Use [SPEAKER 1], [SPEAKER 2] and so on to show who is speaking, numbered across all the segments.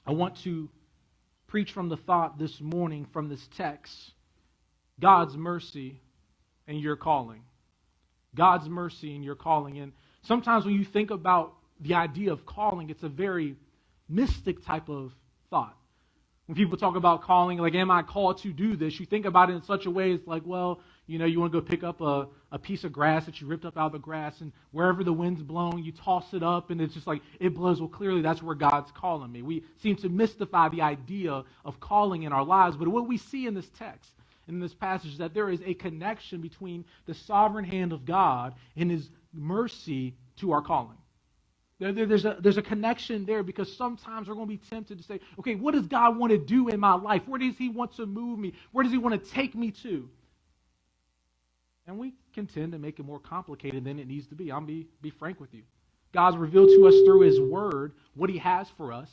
[SPEAKER 1] I want to preach from the thought this morning from this text, God's mercy and your calling. God's mercy and your calling. And sometimes when you think about the idea of calling, it's a very mystic type of thought. When people talk about calling, like, am I called to do this? You think about it in such a way, it's like, well, you want to go pick up a piece of grass that you ripped up out of the grass, and wherever the wind's blowing, you toss it up, and it's just like, it blows. Well, clearly that's where God's calling me. We seem to mystify the idea of calling in our lives, but what we see in this text, in this passage, is that there is a connection between the sovereign hand of God and His mercy to our calling. There's a connection there, because sometimes we're going to be tempted to say, okay, what does God want to do in my life? Where does He want to move me? Where does He want to take me to? And we can tend to make it more complicated than it needs to be. I'll be frank with you. God's revealed to us through His Word what He has for us,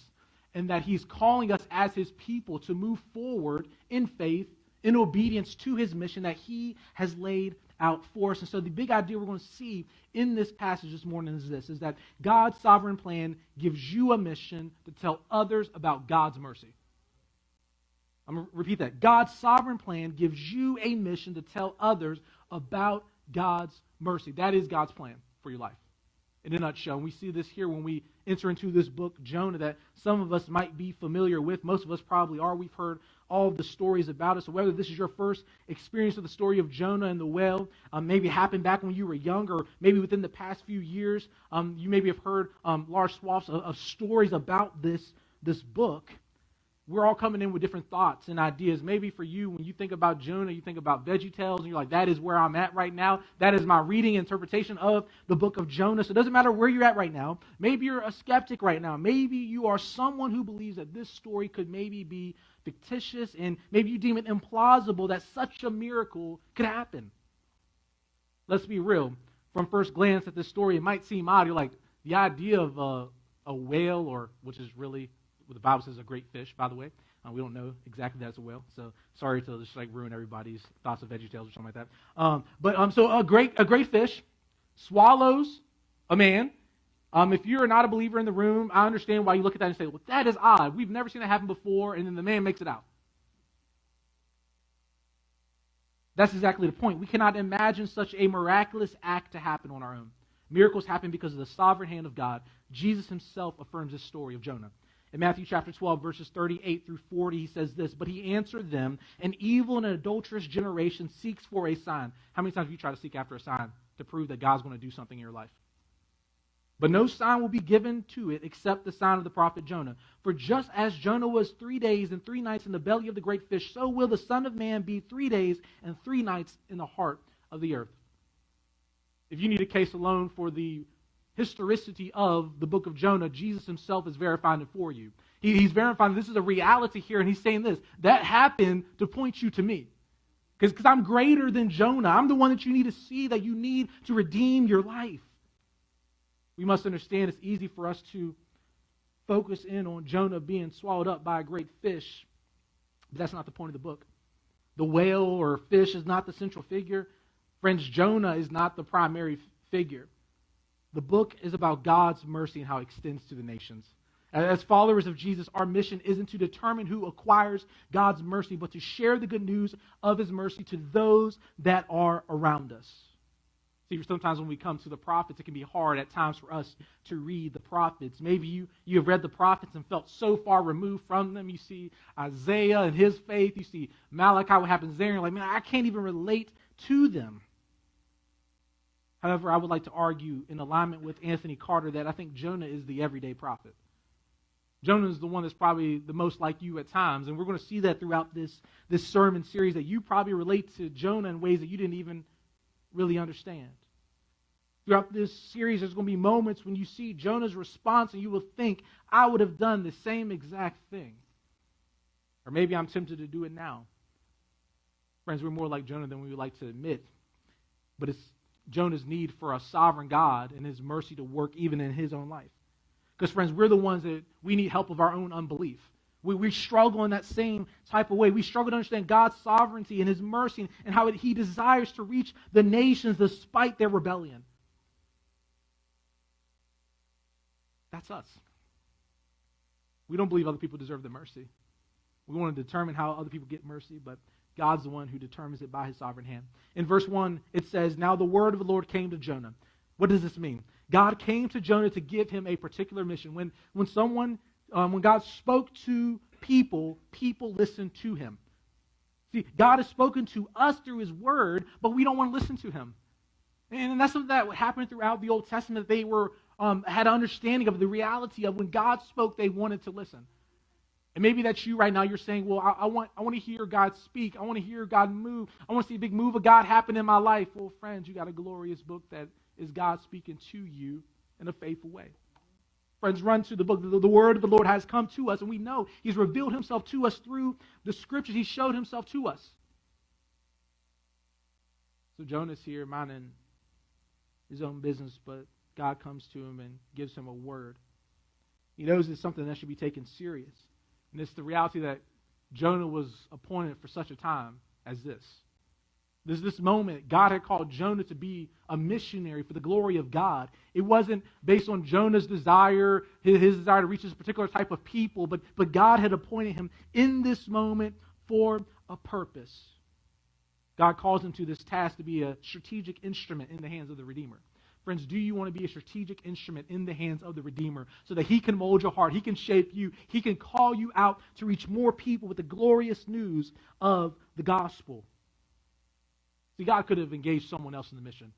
[SPEAKER 1] and that He's calling us as His people to move forward in faith, in obedience to His mission that He has laid out for us. And so the big idea we're going to see in this passage this morning is this, is that God's sovereign plan gives you a mission to tell others about God's mercy. I'm going to repeat that. God's sovereign plan gives you a mission to tell others about God's mercy. That is God's plan for your life. In a nutshell, and we see this here when we enter into this book, Jonah, that some of us might be familiar with. Most of us probably are. We've heard all of the stories about it. So whether this is your first experience of the story of Jonah and the whale, maybe it happened back when you were young, or maybe within the past few years, you maybe have heard large swaths of stories about this book. We're all coming in with different thoughts and ideas. Maybe for you, when you think about Jonah, you think about VeggieTales, and you're like, that is where I'm at right now. That is my reading interpretation of the book of Jonah. So it doesn't matter where you're at right now. Maybe you're a skeptic right now. Maybe you are someone who believes that this story could maybe be fictitious, and maybe you deem it implausible that such a miracle could happen. Let's be real. From first glance at this story, it might seem odd. You're like, the idea of a whale, or which is really what the Bible says a great fish, by the way. We don't know exactly that's a whale, so sorry to just ruin everybody's thoughts of VeggieTales or something like that. So a great fish swallows a man. If you're not a believer in the room, I understand why you look at that and say, well, that is odd. We've never seen that happen before, and then the man makes it out. That's exactly the point. We cannot imagine such a miraculous act to happen on our own. Miracles happen because of the sovereign hand of God. Jesus Himself affirms this story of Jonah. In Matthew chapter 12, verses 38 through 40, He says this, "But He answered them, an evil and adulterous generation seeks for a sign." How many times have you tried to seek after a sign to prove that God's going to do something in your life? "But no sign will be given to it except the sign of the prophet Jonah. For just as Jonah was 3 days and 3 nights in the belly of the great fish, so will the Son of Man be 3 days and 3 nights in the heart of the earth." If you need a case alone for the historicity of the book of Jonah, Jesus Himself is verifying it for you. He's verifying this is a reality here, and He's saying this, that happened to point you to me. Because I'm greater than Jonah. I'm the one that you need to see, that you need to redeem your life. We must understand it's easy for us to focus in on Jonah being swallowed up by a great fish, but that's not the point of the book. The whale or fish is not the central figure. Friends, Jonah is not the primary figure. The book is about God's mercy and how it extends to the nations. As followers of Jesus, our mission isn't to determine who acquires God's mercy, but to share the good news of His mercy to those that are around us. See, sometimes when we come to the prophets, it can be hard at times for us to read the prophets. Maybe you have read the prophets and felt so far removed from them. You see Isaiah and his faith. You see Malachi, what happens there. And you're like, man, I can't even relate to them. However, I would like to argue in alignment with Anthony Carter that I think Jonah is the everyday prophet. Jonah is the one that's probably the most like you at times, and we're going to see that throughout this sermon series, that you probably relate to Jonah in ways that you didn't even really understand. Throughout this series, there's going to be moments when you see Jonah's response and you will think, I would have done the same exact thing. Or maybe I'm tempted to do it now. Friends, we're more like Jonah than we would like to admit, but it's Jonah's need for a sovereign God and His mercy to work even in his own life. Because, friends, we're the ones that we need help of our own unbelief. We struggle in that same type of way. We struggle to understand God's sovereignty and His mercy and how He desires to reach the nations despite their rebellion. That's us. We don't believe other people deserve the mercy. We want to determine how other people get mercy, but God's the one who determines it by his sovereign hand. In verse 1, it says, "Now the word of the Lord came to Jonah." What does this mean? God came to Jonah to give him a particular mission. When God spoke to people, people listened to him. See, God has spoken to us through his word, but we don't want to listen to him. And that's something that happened throughout the Old Testament. They had an understanding of the reality of when God spoke, they wanted to listen. And maybe that's you right now. You're saying, well, I want to hear God speak. I want to hear God move. I want to see a big move of God happen in my life. Well, friends, you got a glorious book that is God speaking to you in a faithful way. Friends, run to the book. The word of the Lord has come to us, and we know he's revealed himself to us through the scriptures. He showed himself to us. So Jonah's here minding his own business, but God comes to him and gives him a word. He knows it's something that should be taken serious. And it's the reality that Jonah was appointed for such a time as this. This moment, God had called Jonah to be a missionary for the glory of God. It wasn't based on Jonah's desire, his desire to reach this particular type of people, but God had appointed him in this moment for a purpose. God calls him to this task to be a strategic instrument in the hands of the Redeemer. Friends, do you want to be a strategic instrument in the hands of the Redeemer so that he can mold your heart, he can shape you, he can call you out to reach more people with the glorious news of the gospel? See, God could have engaged someone else in the mission.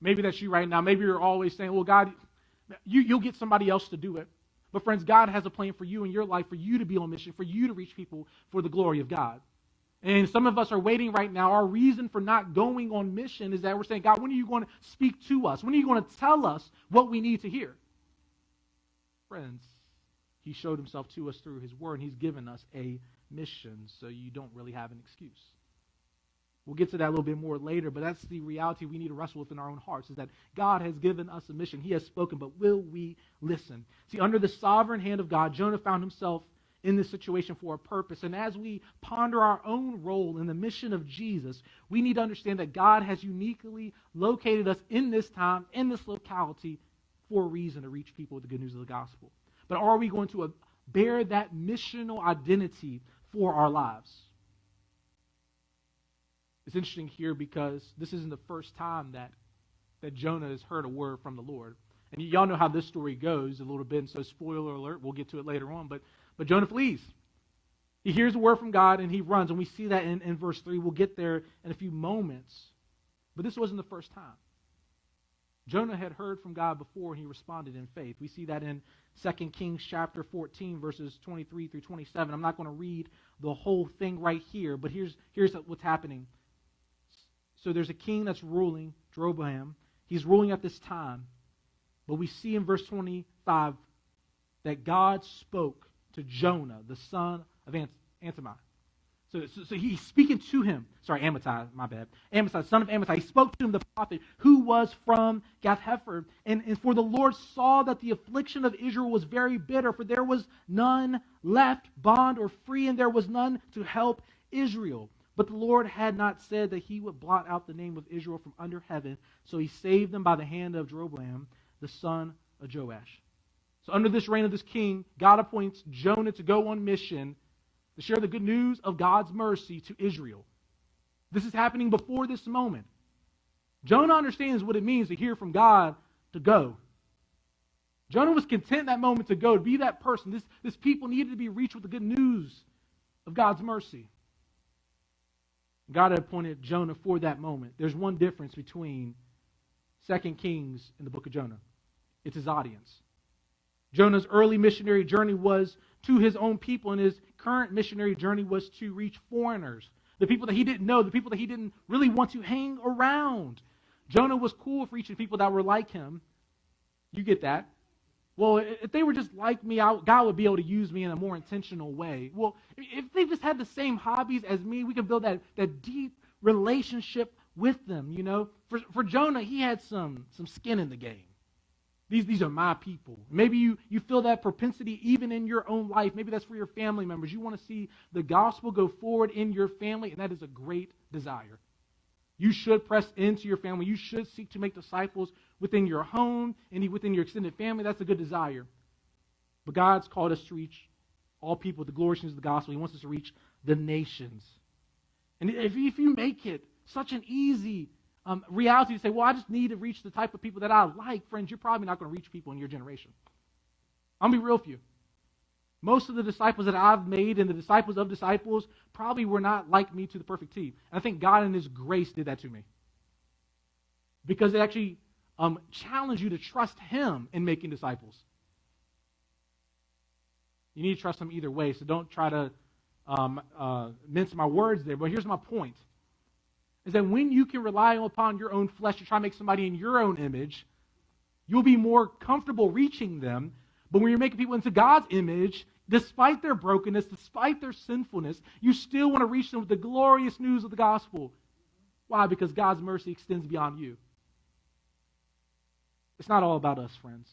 [SPEAKER 1] Maybe that's you right now. Maybe you're always saying, well, God, you'll get somebody else to do it. But friends, God has a plan for you in your life, for you to be on mission, for you to reach people for the glory of God. And some of us are waiting right now. Our reason for not going on mission is that we're saying, God, when are you going to speak to us? When are you going to tell us what we need to hear? Friends, he showed himself to us through his word, and he's given us a mission, so you don't really have an excuse. We'll get to that a little bit more later, but that's the reality we need to wrestle with in our own hearts, is that God has given us a mission. He has spoken, but will we listen? See, under the sovereign hand of God, Jonah found himself in this situation for a purpose. And as we ponder our own role in the mission of Jesus, we need to understand that God has uniquely located us in this time, in this locality, for a reason to reach people with the good news of the gospel. But are we going to bear that missional identity for our lives? It's interesting here because this isn't the first time that Jonah has heard a word from the Lord. And y'all know how this story goes a little bit, and so spoiler alert, we'll get to it later on, but Jonah flees. He hears a word from God and he runs, and we see that in verse 3. We'll get there in a few moments. But this wasn't the first time. Jonah had heard from God before and he responded in faith. We see that in 2 Kings chapter 14, verses 23 through 27. I'm not going to read the whole thing right here, but here's what's happening. So there's a king that's ruling, Jeroboam. He's ruling at this time. But we see in verse 25 that God spoke to Jonah, the son of Amittai. So he's speaking to him. Sorry, Amittai, my bad. Amittai, son of Amittai. He spoke to him, the prophet, who was from Gath-hepher. And for the Lord saw that the affliction of Israel was very bitter, for there was none left, bond or free, and there was none to help Israel. But the Lord had not said that he would blot out the name of Israel from under heaven, so he saved them by the hand of Jeroboam, the son of Joash. So under this reign of this king, God appoints Jonah to go on mission to share the good news of God's mercy to Israel. This is happening before this moment. Jonah understands what it means to hear from God to go. Jonah was content in that moment to go, to be that person. This people needed to be reached with the good news of God's mercy. God had appointed Jonah for that moment. There's one difference between 2 Kings and the book of Jonah. It's his audience. Jonah's early missionary journey was to his own people, and his current missionary journey was to reach foreigners, the people that he didn't know, the people that he didn't really want to hang around. Jonah was cool with reaching people that were like him. You get that? Well, if they were just like me, God would be able to use me in a more intentional way. Well, if they just had the same hobbies as me, we could build that deep relationship with them, you know. For Jonah, he had some skin in the game. These are my people. Maybe you feel that propensity even in your own life. Maybe that's for your family members. You want to see the gospel go forward in your family, and that is a great desire. You should press into your family. You should seek to make disciples within your home and within your extended family. That's a good desire. But God's called us to reach all people with the glorious news of the gospel. He wants us to reach the nations. And if you make it such an easy reality to say, well, I just need to reach the type of people that I like, friends, you're probably not going to reach people in your generation. I'll be real with you. Most of the disciples that I've made and the disciples of disciples probably were not like me to the perfect T. And I think God in His grace did that to me. Because it actually challenged you to trust Him in making disciples. You need to trust Him either way, so don't try to mince my words there. But here's my point, is that when you can rely upon your own flesh to try to make somebody in your own image, you'll be more comfortable reaching them. But when you're making people into God's image, despite their brokenness, despite their sinfulness, you still want to reach them with the glorious news of the gospel. Why? Because God's mercy extends beyond you. It's not all about us, friends.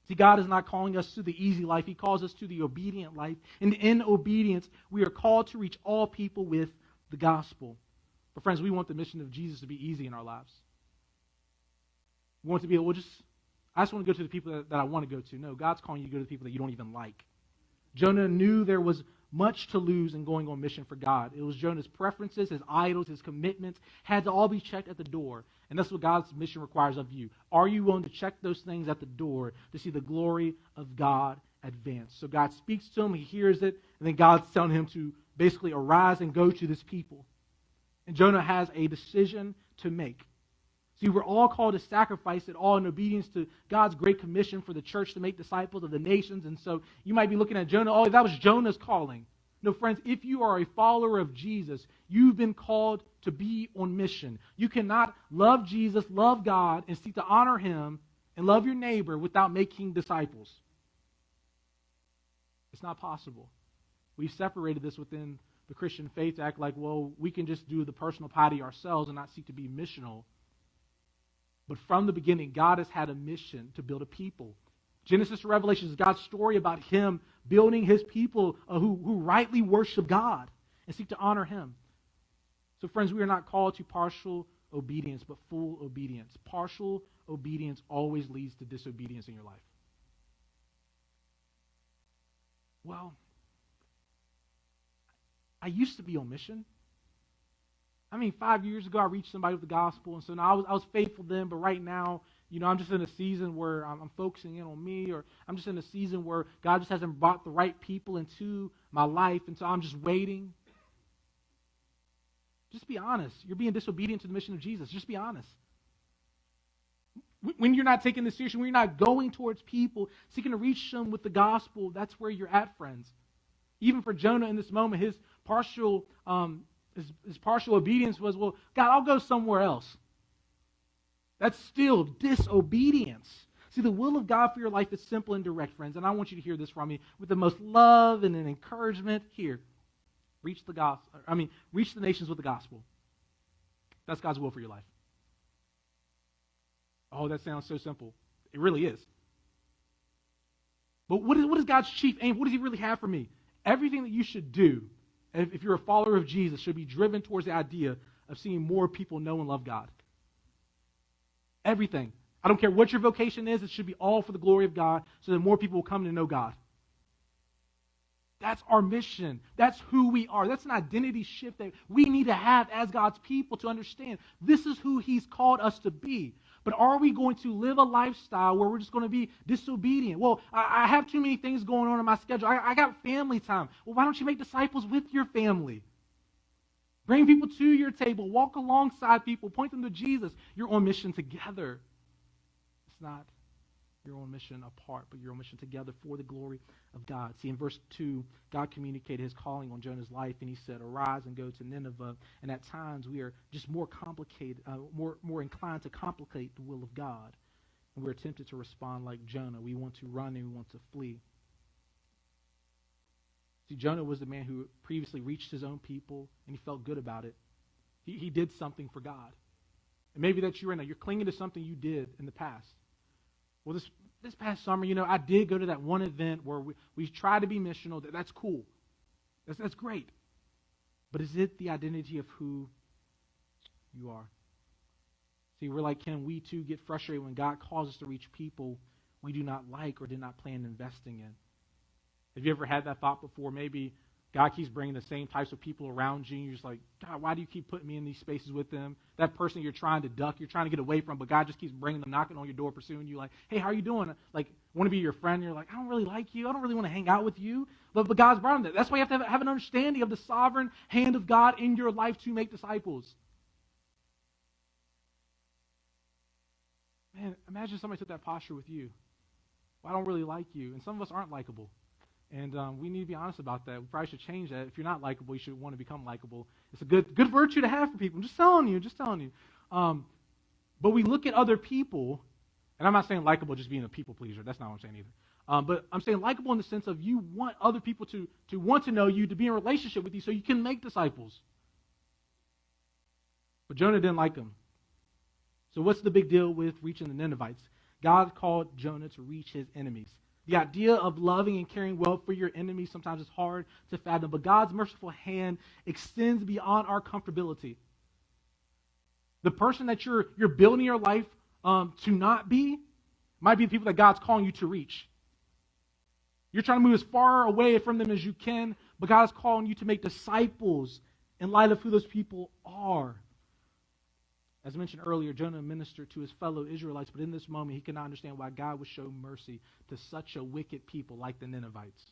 [SPEAKER 1] See, God is not calling us to the easy life. He calls us to the obedient life. And in obedience, we are called to reach all people with the gospel. But friends, we want the mission of Jesus to be easy in our lives. We want to be able to I just want to go to the people that I want to go to. No, God's calling you to go to the people that you don't even like. Jonah knew there was much to lose in going on mission for God. It was Jonah's preferences, his idols, his commitments had to all be checked at the door. And that's what God's mission requires of you. Are you willing to check those things at the door to see the glory of God advance? So God speaks to him, he hears it, and then God's telling him to basically arise and go to this people. And Jonah has a decision to make. See, we're all called to sacrifice it all in obedience to God's great commission for the church to make disciples of the nations. And so you might be looking at Jonah, oh, that was Jonah's calling. No, friends, if you are a follower of Jesus, you've been called to be on mission. You cannot love Jesus, love God, and seek to honor Him and love your neighbor without making disciples. It's not possible. We've separated this within the Christian faith to act like, well, we can just do the personal piety ourselves and not seek to be missional. But from the beginning, God has had a mission to build a people. Genesis to Revelation is God's story about Him building His people who rightly worship God and seek to honor Him. So friends, we are not called to partial obedience, but full obedience. Partial obedience always leads to disobedience in your life. Well, I used to be on mission. 5 years ago, I reached somebody with the gospel, and so now I was faithful then, but right now, I'm just in a season where I'm focusing in on me, or I'm just in a season where God just hasn't brought the right people into my life, and so I'm just waiting. Just be honest. You're being disobedient to the mission of Jesus. Just be honest. When you're not taking this seriously, when you're not going towards people, seeking to reach them with the gospel, that's where you're at, friends. Even for Jonah in this moment, his partial obedience was, well, God, I'll go somewhere else. That's still disobedience. See, the will of God for your life is simple and direct, friends, and I want you to hear this from me with the most love and an encouragement. Here, reach the nations with the gospel. That's God's will for your life. Oh, that sounds so simple. It really is. But what is God's chief aim? What does He really have for me? Everything that you should do, if you're a follower of Jesus, should be driven towards the idea of seeing more people know and love God. Everything. I don't care what your vocation is, it should be all for the glory of God so that more people will come to know God. That's our mission. That's who we are. That's an identity shift that we need to have as God's people to understand. This is who He's called us to be. But are we going to live a lifestyle where we're just going to be disobedient? Well, I have too many things going on in my schedule. I got family time. Well, why don't you make disciples with your family? Bring people to your table. Walk alongside people. Point them to Jesus. You're on mission together. It's not your own mission apart, but your own mission together for the glory of God. See, in verse 2, God communicated His calling on Jonah's life, and He said, arise and go to Nineveh. And at times we are just more complicated, more inclined to complicate the will of God. And we're tempted to respond like Jonah. We want to run and we want to flee. See, Jonah was the man who previously reached his own people, and he felt good about it. He did something for God. And maybe that's you right now. You're clinging to something you did in the past. Well, this past summer, I did go to that one event where we tried to be missional. That's cool. That's great. But is it the identity of who you are? See, we're like Ken. We too get frustrated when God calls us to reach people we do not like or did not plan investing in. Have you ever had that thought before? Maybe God keeps bringing the same types of people around you, and you're just like, God, why do you keep putting me in these spaces with them? That person you're trying to duck, you're trying to get away from, but God just keeps bringing them, knocking on your door, pursuing you, like, hey, how are you doing? Like, want to be your friend, and you're like, I don't really like you. I don't really want to hang out with you. But God's brought them there. That's why you have to have an understanding of the sovereign hand of God in your life to make disciples. Man, imagine somebody took that posture with you. Well, I don't really like you. And some of us aren't likable. And we need to be honest about that. We probably should change that. If you're not likable, you should want to become likable. It's a good virtue to have for people. I'm just telling you. But we look at other people, and I'm not saying likable just being a people pleaser. That's not what I'm saying either. But I'm saying likable in the sense of you want other people to want to know you, to be in a relationship with you so you can make disciples. But Jonah didn't like them. So what's the big deal with reaching the Ninevites? God called Jonah to reach his enemies. The idea of loving and caring well for your enemies sometimes is hard to fathom, but God's merciful hand extends beyond our comfortability. The person that you're building your life to not be might be the people that God's calling you to reach. You're trying to move as far away from them as you can, but God is calling you to make disciples in light of who those people are. As I mentioned earlier, Jonah ministered to his fellow Israelites, but in this moment he could not understand why God would show mercy to such a wicked people like the Ninevites.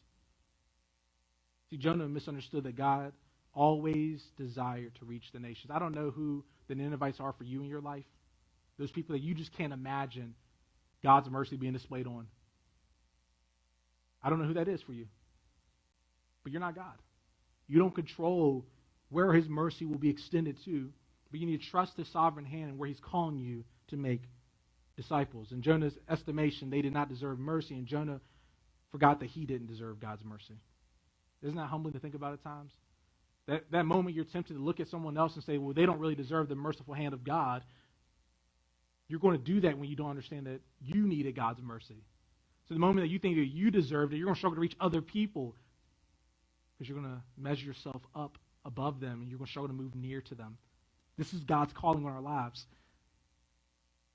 [SPEAKER 1] See, Jonah misunderstood that God always desired to reach the nations. I don't know who the Ninevites are for you in your life. Those people that you just can't imagine God's mercy being displayed on. I don't know who that is for you. But you're not God. You don't control where his mercy will be extended to. But you need to trust his sovereign hand and where he's calling you to make disciples. In Jonah's estimation, they did not deserve mercy, and Jonah forgot that he didn't deserve God's mercy. Isn't that humbling to think about at times? That moment you're tempted to look at someone else and say, well, they don't really deserve the merciful hand of God. You're going to do that when you don't understand that you needed God's mercy. So the moment that you think that you deserved it, you're going to struggle to reach other people because you're going to measure yourself up above them, and you're going to struggle to move near to them. This is God's calling on our lives.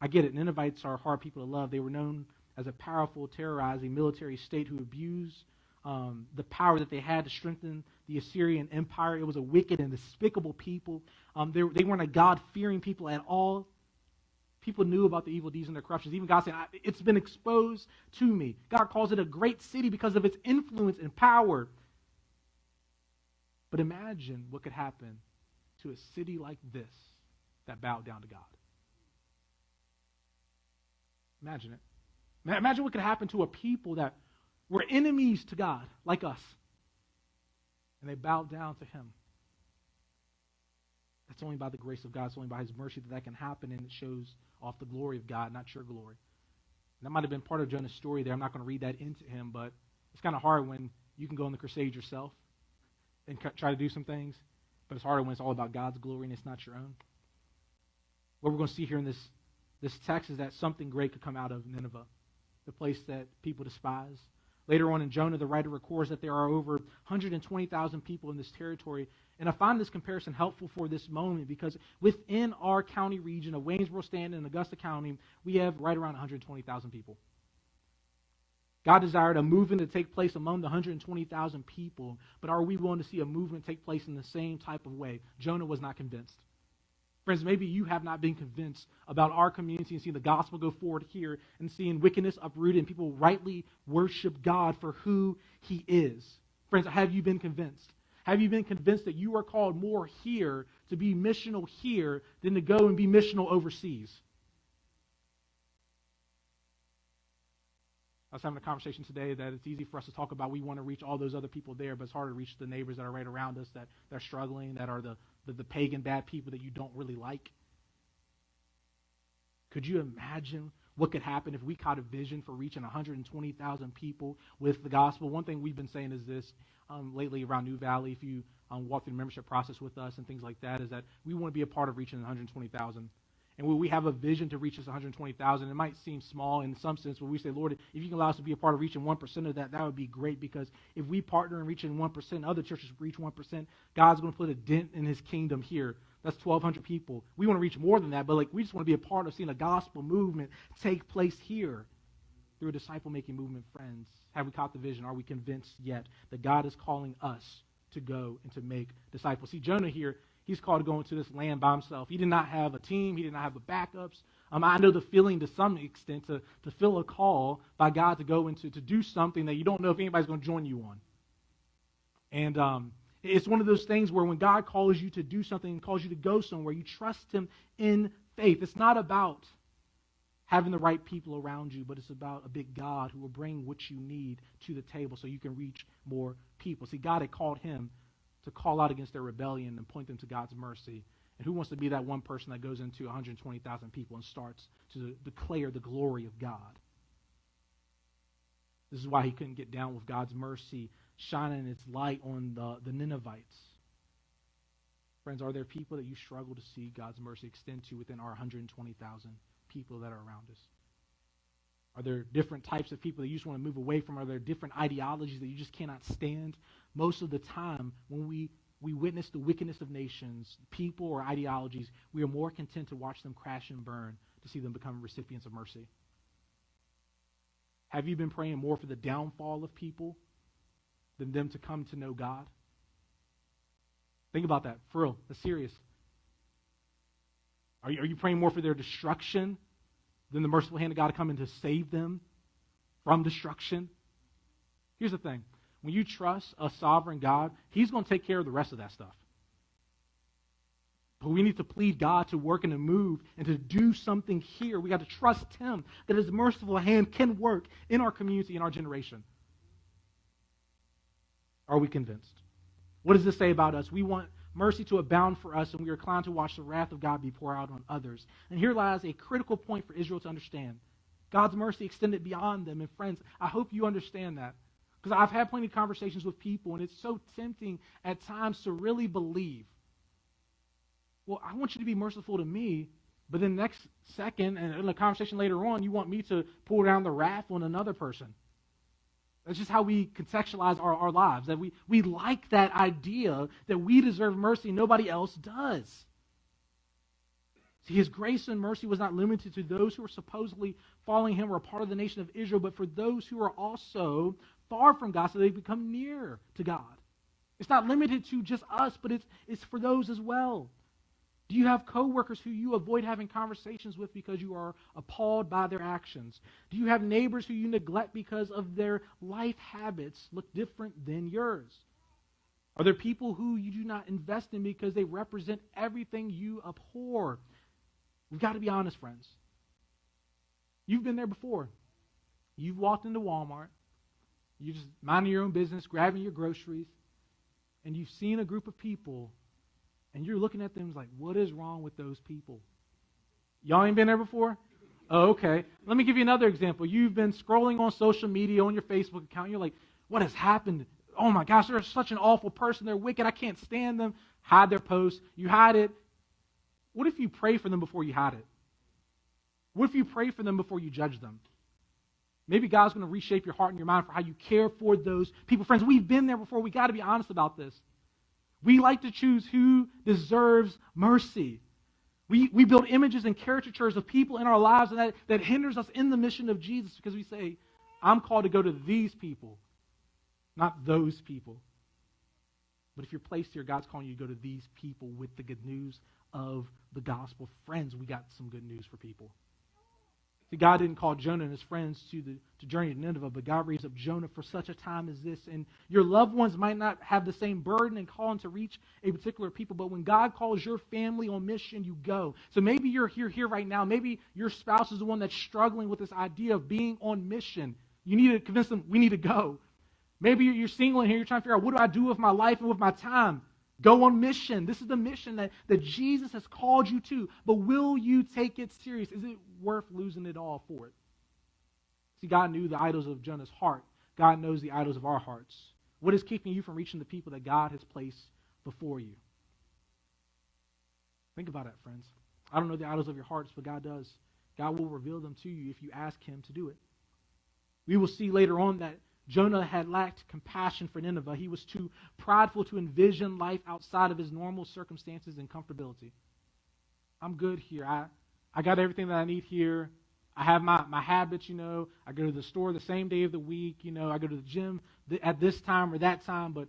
[SPEAKER 1] I get it. Ninevites are hard people to love. They were known as a powerful, terrorizing military state who abused the power that they had to strengthen the Assyrian Empire. It was a wicked and despicable people. They weren't a God-fearing people at all. People knew about the evil deeds and their corruptions. Even God said, it's been exposed to me. God calls it a great city because of its influence and power. But imagine what could happen to a city like this that bowed down to God. Imagine it. Imagine what could happen to a people that were enemies to God, like us, and they bowed down to him. That's only by the grace of God. It's only by his mercy that can happen, and it shows off the glory of God, not your glory. And that might have been part of Jonah's story there. I'm not going to read that into him, but it's kind of hard when you can go on the crusade yourself and try to do some things. But it's harder when it's all about God's glory and it's not your own. What we're going to see here in this text is that something great could come out of Nineveh, the place that people despise. Later on in Jonah, the writer records that there are over 120,000 people in this territory. And I find this comparison helpful for this moment because within our county region of Waynesboro, Stanton, and Augusta County, we have right around 120,000 people. God desired a movement to take place among the 120,000 people, but are we willing to see a movement take place in the same type of way? Jonah was not convinced. Friends, maybe you have not been convinced about our community and seeing the gospel go forward here and seeing wickedness uprooted and people rightly worship God for who he is. Friends, have you been convinced? Have you been convinced that you are called more here to be missional here than to go and be missional overseas? I was having a conversation today that it's easy for us to talk about we want to reach all those other people there, but it's harder to reach the neighbors that are right around us that are struggling, that are the pagan bad people that you don't really like. Could you imagine what could happen if we caught a vision for reaching 120,000 people with the gospel? One thing we've been saying is this lately around New Valley, if you walk through the membership process with us and things like that, is that we want to be a part of reaching 120,000. And when we have a vision to reach this 120,000, it might seem small in some sense, but we say, Lord, if you can allow us to be a part of reaching 1% of that, that would be great, because if we partner in reaching 1%, other churches reach 1%, God's going to put a dent in his kingdom here. That's 1,200 people. We want to reach more than that, but we just want to be a part of seeing a gospel movement take place here. through a disciple-making movement, friends, have we caught the vision? Are we convinced yet that God is calling us to go and to make disciples? See, Jonah here, he's called to go into this land by himself. He did not have a team. He did not have the backups. I know the feeling to some extent to feel a call by God to go into to do something that you don't know if anybody's going to join you on. And it's one of those things where when God calls you to do something and calls you to go somewhere, you trust him in faith. It's not about having the right people around you, but it's about a big God who will bring what you need to the table so you can reach more people. See, God had called him to call out against their rebellion and point them to God's mercy. And who wants to be that one person that goes into 120,000 people and starts to declare the glory of God? This is why he couldn't get down with God's mercy shining its light on the Ninevites. Friends, are there people that you struggle to see God's mercy extend to within our 120,000 people that are around us? Are there different types of people that you just want to move away from? Are there different ideologies that you just cannot stand? Most of the time, when we witness the wickedness of nations, people or ideologies, we are more content to watch them crash and burn to see them become recipients of mercy. Have you been praying more for the downfall of people than them to come to know God? Think about that. For real. That's serious. Are you praying more for their destruction than the merciful hand of God to come in to save them from destruction? Here's the thing. When you trust a sovereign God, he's going to take care of the rest of that stuff. But we need to plead God to work and to move and to do something here. We got to trust him that his merciful hand can work in our community, in our generation. Are we convinced? What does this say about us? We want mercy to abound for us, and we are inclined to watch the wrath of God be poured out on others. And here lies a critical point for Israel to understand. God's mercy extended beyond them. And friends, I hope you understand that. Because I've had plenty of conversations with people, and it's so tempting at times to really believe, well, I want you to be merciful to me, but then next second, and in a conversation later on, you want me to pour down the wrath on another person. That's just how we contextualize our lives, that we like that idea that we deserve mercy, nobody else does. See, his grace and mercy was not limited to those who were supposedly following him or a part of the nation of Israel, but for those who are also far from God so they become near to God. It's not limited to just us, but it's for those as well. Do you have coworkers who you avoid having conversations with because you are appalled by their actions? Do you have neighbors who you neglect because of their life habits look different than yours? Are there people who you do not invest in because they represent everything you abhor? We've got to be honest, friends. You've been there before. You've walked into Walmart. You're just minding your own business, grabbing your groceries, and you've seen a group of people, and you're looking at them like, what is wrong with those people? Y'all ain't been there before? Oh, okay. Let me give you another example. You've been scrolling on social media, on your Facebook account, and you're like, what has happened? Oh my gosh, they're such an awful person. They're wicked. I can't stand them. Hide their posts. You hide it. What if you pray for them before you hide it? What if you pray for them before you judge them? Maybe God's going to reshape your heart and your mind for how you care for those people. Friends, we've been there before. We've got to be honest about this. We like to choose who deserves mercy. We build images and caricatures of people in our lives, and that hinders us in the mission of Jesus because we say, I'm called to go to these people, not those people. But if you're placed here, God's calling you to go to these people with the good news of the gospel. Friends, we got some good news for people. See, God didn't call Jonah and his friends to journey to Nineveh, but God raised up Jonah for such a time as this. And your loved ones might not have the same burden and calling to reach a particular people, but when God calls your family on mission, you go. So maybe you're here right now. Maybe your spouse is the one that's struggling with this idea of being on mission. You need to convince them, we need to go. Maybe you're single in here, you're trying to figure out, what do I do with my life and with my time? Go on mission. This is the mission that Jesus has called you to. But will you take it serious? Is it worth losing it all for it? See, God knew the idols of Jonah's heart. God knows the idols of our hearts. What is keeping you from reaching the people that God has placed before you? Think about it, friends. I don't know the idols of your hearts, but God does. God will reveal them to you if you ask him to do it. We will see later on that Jonah had lacked compassion for Nineveh. He was too prideful to envision life outside of his normal circumstances and comfortability. I'm good here. I got everything that I need here. I have my habits, I go to the store the same day of the week, I go to the gym at this time or that time, but,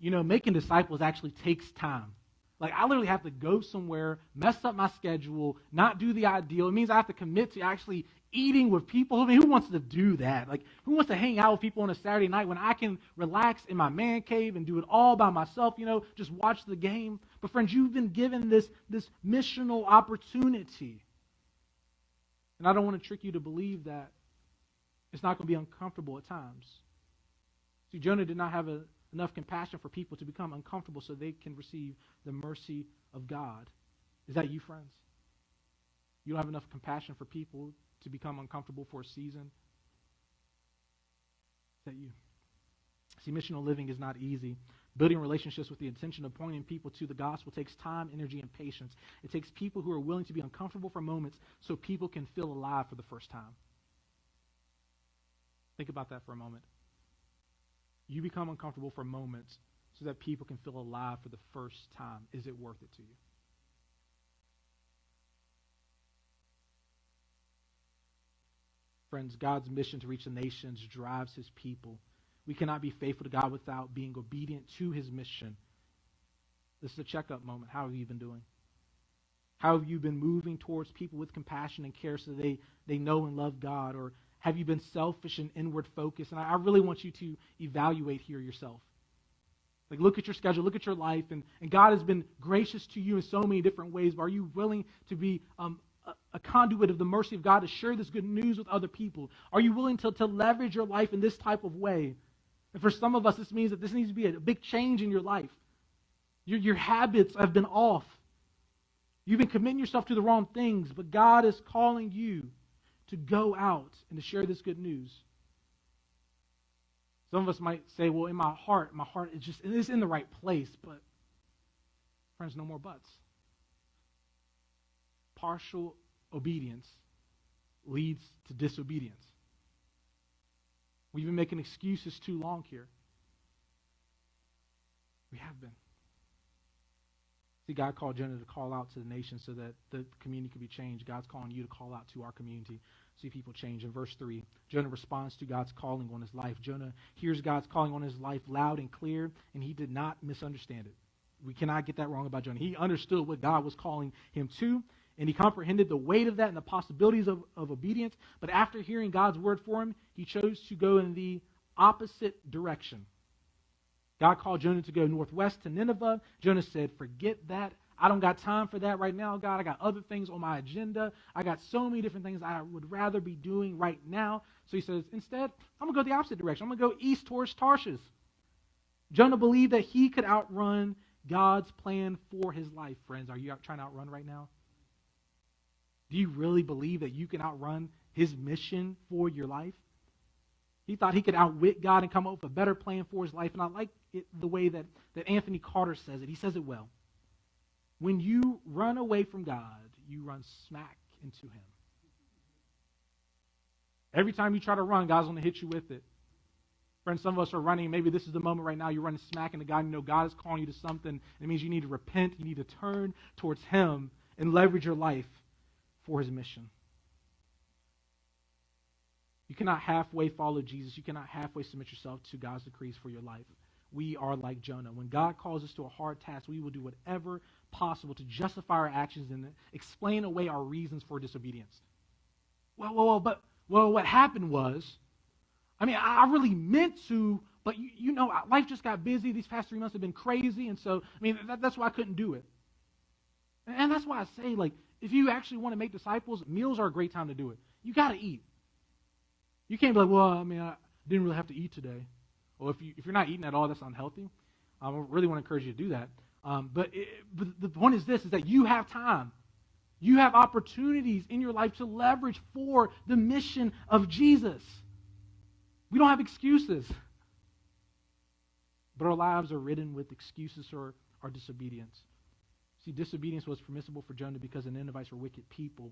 [SPEAKER 1] making disciples actually takes time. Like, I literally have to go somewhere, mess up my schedule, not do the ideal. It means I have to commit to actually eating with people. I mean, who wants to do that? Like, who wants to hang out with people on a Saturday night when I can relax in my man cave and do it all by myself, just watch the game? But friends, you've been given this missional opportunity. And I don't want to trick you to believe that it's not going to be uncomfortable at times. See, Jonah did not have enough compassion for people to become uncomfortable so they can receive the mercy of God. Is that you, friends? You don't have enough compassion for people to become uncomfortable for a season? Is that you? See, missional living is not easy. Building relationships with the intention of pointing people to the gospel takes time, energy, and patience. It takes people who are willing to be uncomfortable for moments so people can feel alive for the first time. Think about that for a moment. You become uncomfortable for moments so that people can feel alive for the first time. Is it worth it to you? Friends, God's mission to reach the nations drives his people. We cannot be faithful to God without being obedient to his mission. This is a checkup moment. How have you been doing? How have you been moving towards people with compassion and care so that they know and love God? Or have you been selfish and inward focused? And I really want you to evaluate here yourself. Like, look at your schedule, look at your life, and God has been gracious to you in so many different ways, but are you willing to be a conduit of the mercy of God to share this good news with other people? Are you willing to leverage your life in this type of way? And for some of us, this means that this needs to be a big change in your life. Your habits have been off. You've been committing yourself to the wrong things, but God is calling you to go out and to share this good news. Some of us might say, well, in my heart is in the right place, but friends, no more buts. Partial obedience leads to disobedience. We've been making excuses too long here. We have been. See, God called Jonah to call out to the nation so that the community could be changed. God's calling you to call out to our community, see people change. In verse 3, Jonah responds to God's calling on his life. Jonah hears God's calling on his life loud and clear, and he did not misunderstand it. We cannot get that wrong about Jonah. He understood what God was calling him to, and he comprehended the weight of that and the possibilities of obedience. But after hearing God's word for him, he chose to go in the opposite direction. God called Jonah to go northwest to Nineveh. Jonah said, forget that. I don't got time for that right now, God. I got other things on my agenda. I got so many different things I would rather be doing right now. So he says, instead, I'm going to go the opposite direction. I'm going to go east towards Tarshish. Jonah believed that he could outrun God's plan for his life. Friends, are you trying to outrun right now? Do you really believe that you can outrun his mission for your life? He thought he could outwit God and come up with a better plan for his life. And I like it the way that Anthony Carter says it. He says it well. When you run away from God, you run smack into him. Every time you try to run, God's going to hit you with it. Friends, some of us are running. Maybe this is the moment right now you're running smack into God. You know God is calling you to something. It means you need to repent. You need to turn towards him and leverage your life for his mission. You cannot halfway follow Jesus. You cannot halfway submit yourself to God's decrees for your life. We are like Jonah. When God calls us to a hard task, we will do whatever possible to justify our actions and explain away our reasons for disobedience. But what happened was, I really meant to, but life just got busy. These past 3 months have been crazy, and so, that's why I couldn't do it. And that's why I say, if you actually want to make disciples, meals are a great time to do it. You got to eat. You can't be like, I didn't really have to eat today. Well, if you're not eating at all, that's unhealthy. I really want to encourage you to do that. But the point is this, is that you have time. You have opportunities in your life to leverage for the mission of Jesus. We don't have excuses. But our lives are ridden with excuses or our disobedience. See, disobedience was permissible for Jonah because the Ninevites were wicked people.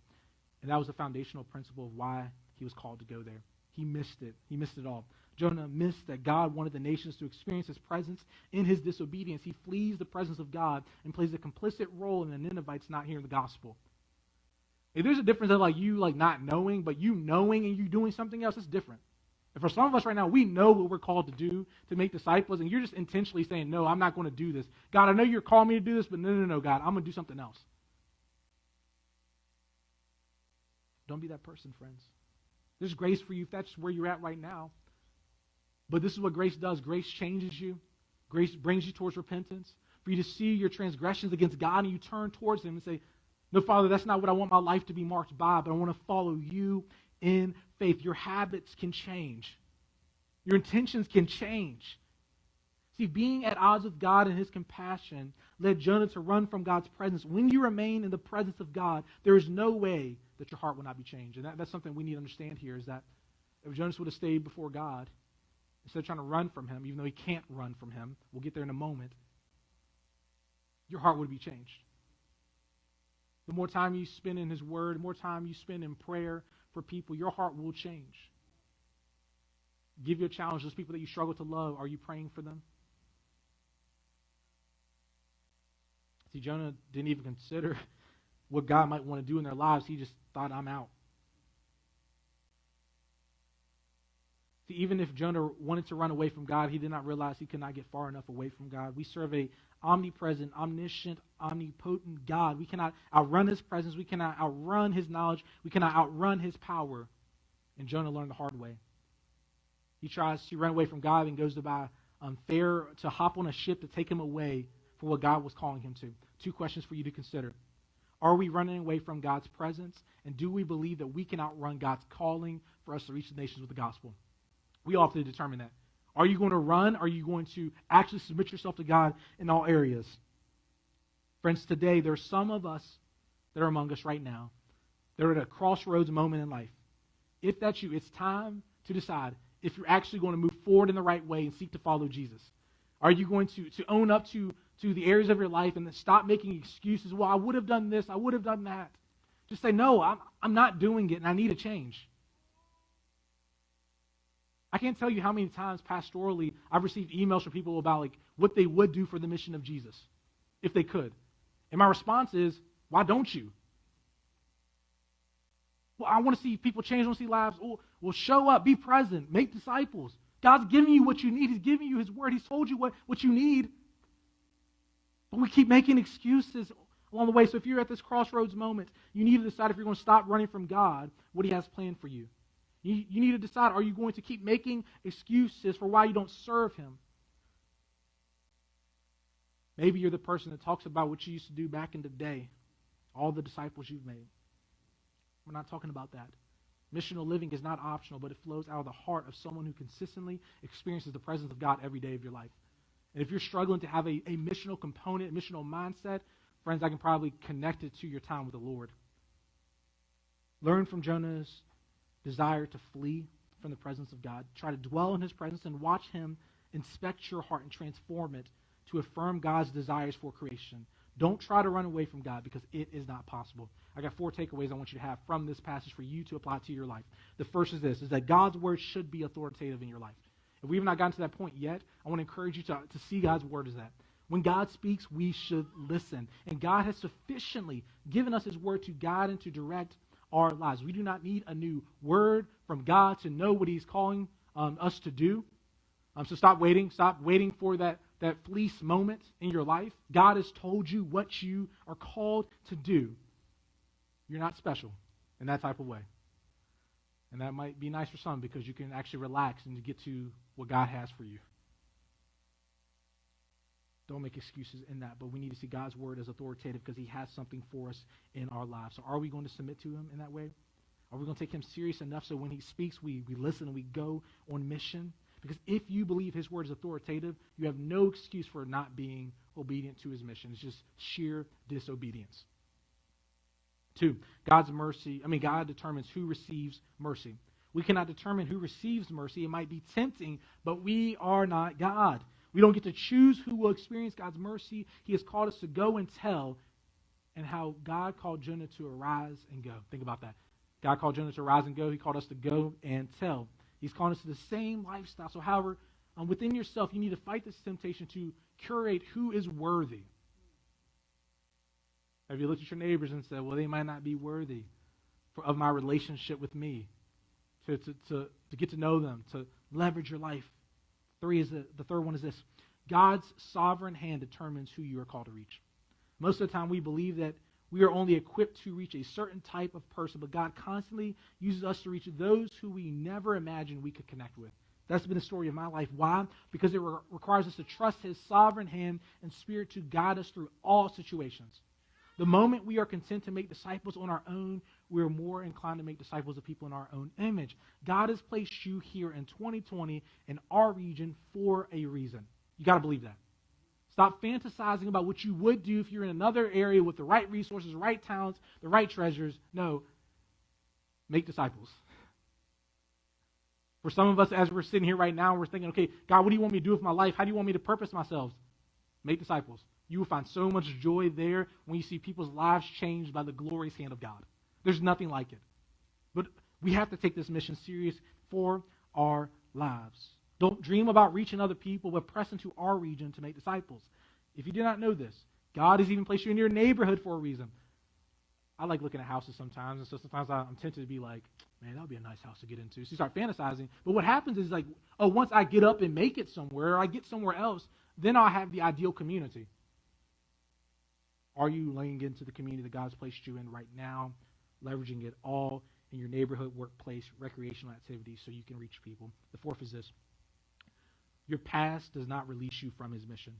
[SPEAKER 1] And that was the foundational principle of why he was called to go there. He missed it. He missed it all. Jonah missed that God wanted the nations to experience his presence in his disobedience. He flees the presence of God and plays a complicit role in the Ninevites not hearing the gospel. If there's a difference of like you like not knowing, but you knowing and you doing something else, it's different. And for some of us right now, we know what we're called to do, to make disciples, and you're just intentionally saying, no, I'm not going to do this. God, I know you're calling me to do this, but no, God, I'm going to do something else. Don't be that person, friends. There's grace for you if that's where you're at right now. But this is what grace does. Grace changes you. Grace brings you towards repentance. For you to see your transgressions against God and you turn towards Him and say, no, Father, that's not what I want my life to be marked by, but I want to follow you in faith. Your habits can change. Your intentions can change. See, being at odds with God and His compassion led Jonah to run from God's presence. When you remain in the presence of God, there is no way that your heart will not be changed. And that's something we need to understand here, is that if Jonah would have stayed before God, instead of trying to run from Him, even though he can't run from Him, we'll get there in a moment, your heart would be changed. The more time you spend in His Word, the more time you spend in prayer for people, your heart will change. Give you a challenge. Those people that you struggle to love, are you praying for them? See, Jonah didn't even consider what God might want to do in their lives. He just thought, I'm out. See, even if Jonah wanted to run away from God, he did not realize he could not get far enough away from God. We serve a omnipresent, omniscient, omnipotent God. We cannot outrun His presence. We cannot outrun His knowledge. We cannot outrun His power. And Jonah learned the hard way. He tries to run away from God and goes to buy fare to hop on a ship to take him away from what God was calling him to. 2 questions for you to consider. Are we running away from God's presence? And do we believe that we can outrun God's calling for us to reach the nations with the gospel? We all have to determine that. Are you going to run? Are you going to actually submit yourself to God in all areas? Friends, today there are some of us that are among us right now. They're at a crossroads moment in life. If that's you, it's time to decide if you're actually going to move forward in the right way and seek to follow Jesus. Are you going to own up to the areas of your life and then stop making excuses? Well, I would have done this. I would have done that. Just say, no, I'm not doing it, and I need a change. I can't tell you how many times pastorally I've received emails from people about like what they would do for the mission of Jesus, if they could. And my response is, why don't you? Well, I want to see people change. I want to see lives. Well, show up, be present, make disciples. God's giving you what you need. He's giving you His Word. He's told you what you need. But we keep making excuses along the way. So if you're at this crossroads moment, you need to decide if you're going to stop running from God, what He has planned for you. You need to decide, are you going to keep making excuses for why you don't serve Him? Maybe you're the person that talks about what you used to do back in the day, all the disciples you've made. We're not talking about that. Missional living is not optional, but it flows out of the heart of someone who consistently experiences the presence of God every day of your life. And if you're struggling to have a missional component, a missional mindset, friends, I can probably connect it to your time with the Lord. Learn from Jonah's desire to flee from the presence of God. Try to dwell in His presence and watch Him inspect your heart and transform it to affirm God's desires for creation. Don't try to run away from God because it is not possible. I got 4 takeaways I want you to have from this passage for you to apply to your life. The first is this, is that God's Word should be authoritative in your life. If we've not gotten to that point yet, I want to encourage you to see God's Word as that. When God speaks, we should listen. And God has sufficiently given us His Word to guide and to direct our lives. We do not need a new word from God to know what He's calling us to do. So stop waiting. Stop waiting for that fleece moment in your life. God has told you what you are called to do. You're not special in that type of way. And that might be nice for some because you can actually relax and get to what God has for you. Don't make excuses in that, but we need to see God's Word as authoritative because He has something for us in our lives. So are we going to submit to Him in that way? Are we going to take Him serious enough so when He speaks, we listen and we go on mission? Because if you believe His Word is authoritative, you have no excuse for not being obedient to His mission. It's just sheer disobedience. 2, God determines who receives mercy. We cannot determine who receives mercy. It might be tempting, but we are not God. We don't get to choose who will experience God's mercy. He has called us to go and tell, and how God called Jonah to arise and go. Think about that. God called Jonah to arise and go. He called us to go and tell. He's calling us to the same lifestyle. So however, within yourself, you need to fight this temptation to curate who is worthy. Have you looked at your neighbors and said, well, they might not be worthy? of my relationship with me, to get to know them, to leverage your life. The third one is this. God's sovereign hand determines who you are called to reach. Most of the time we believe that we are only equipped to reach a certain type of person, but God constantly uses us to reach those who we never imagined we could connect with. That's been the story of my life. Why? Because it requires us to trust His sovereign hand and Spirit to guide us through all situations. The moment we are content to make disciples on our own, we are more inclined to make disciples of people in our own image. God has placed you here in 2020 in our region for a reason. You got to believe that. Stop fantasizing about what you would do if you're in another area with the right resources, the right talents, the right treasures. No, make disciples. For some of us, as we're sitting here right now, we're thinking, okay, God, what do you want me to do with my life? How do you want me to purpose myself? Make disciples. You will find so much joy there when you see people's lives changed by the glorious hand of God. There's nothing like it. But we have to take this mission serious for our lives. Don't dream about reaching other people, but press into our region to make disciples. If you did not know this, God has even placed you in your neighborhood for a reason. I like looking at houses sometimes, and so sometimes I'm tempted to be like, man, that would be a nice house to get into. So you start fantasizing. But what happens is like, oh, once I get up and make it somewhere, or I get somewhere else, then I'll have the ideal community. Are you laying into the community that God's placed you in right now, leveraging it all in your neighborhood, workplace, recreational activities so you can reach people? The fourth is this. Your past does not release you from His mission.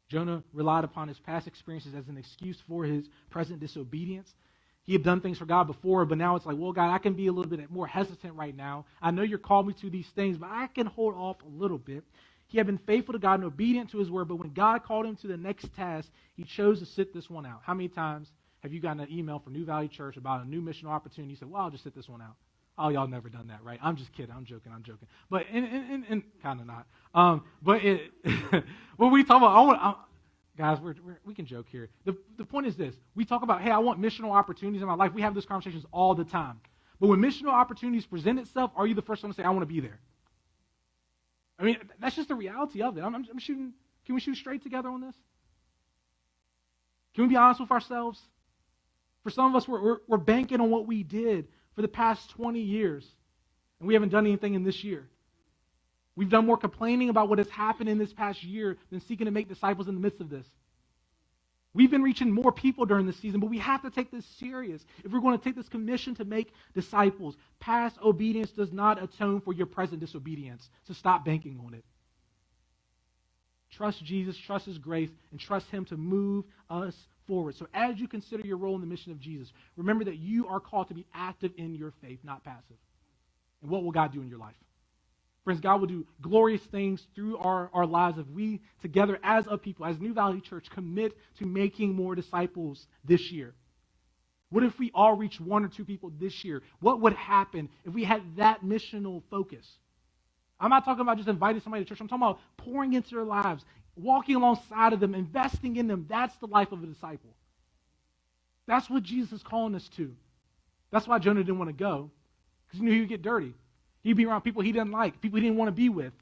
[SPEAKER 1] Jonah relied upon his past experiences as an excuse for his present disobedience. He had done things for God before, but now it's like, well, God, I can be a little bit more hesitant right now. I know you're called me to these things, but I can hold off a little bit. He had been faithful to God and obedient to His word, but when God called him to the next task, he chose to sit this one out. How many times have you gotten an email from New Valley Church about a new missional opportunity? You said, well, I'll just sit this one out. Oh, y'all never done that, right? I'm just kidding. I'm joking. But in kind of not. But when we talk about, guys, we can joke here. The point is this. We talk about, hey, I want missional opportunities in my life. We have those conversations all the time. But when missional opportunities present itself, are you the first one to say, I want to be there? I mean, that's just the reality of it. I'm shooting. Can we shoot straight together on this? Can we be honest with ourselves? For some of us, we're banking on what we did for the past 20 years, and we haven't done anything in this year. We've done more complaining about what has happened in this past year than seeking to make disciples in the midst of this. We've been reaching more people during this season, but we have to take this serious. If we're going to take this commission to make disciples, past obedience does not atone for your present disobedience, so stop banking on it. Trust Jesus, trust His grace, and trust Him to move us forward. So as you consider your role in the mission of Jesus, remember that you are called to be active in your faith, not passive. And what will God do in your life? Friends, God will do glorious things through our lives if we together as a people, as New Valley Church, commit to making more disciples this year. What if we all reach one or two people this year? What would happen if we had that missional focus? I'm not talking about just inviting somebody to church. I'm talking about pouring into their lives, walking alongside of them, investing in them. That's the life of a disciple. That's what Jesus is calling us to. That's why Jonah didn't want to go, because he knew he would get dirty. He'd be around people he didn't like, people he didn't want to be with.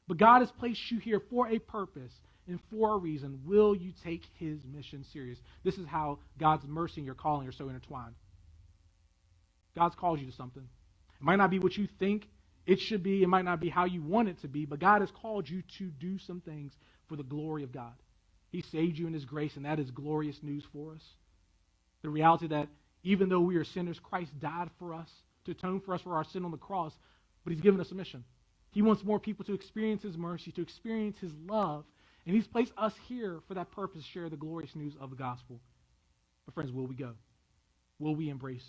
[SPEAKER 1] But God has placed you here for a purpose and for a reason. Will you take His mission serious? This is how God's mercy and your calling are so intertwined. God's called you to something. It might not be what you think it should be. It might not be how you want it to be, but God has called you to do some things for the glory of God. He saved you in His grace, and that is glorious news for us. The reality that even though we are sinners, Christ died for us to atone for us for our sin on the cross, but He's given us a mission. He wants more people to experience His mercy, to experience His love, and He's placed us here for that purpose, to share the glorious news of the gospel. But friends, will we go? Will we embrace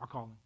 [SPEAKER 1] our calling?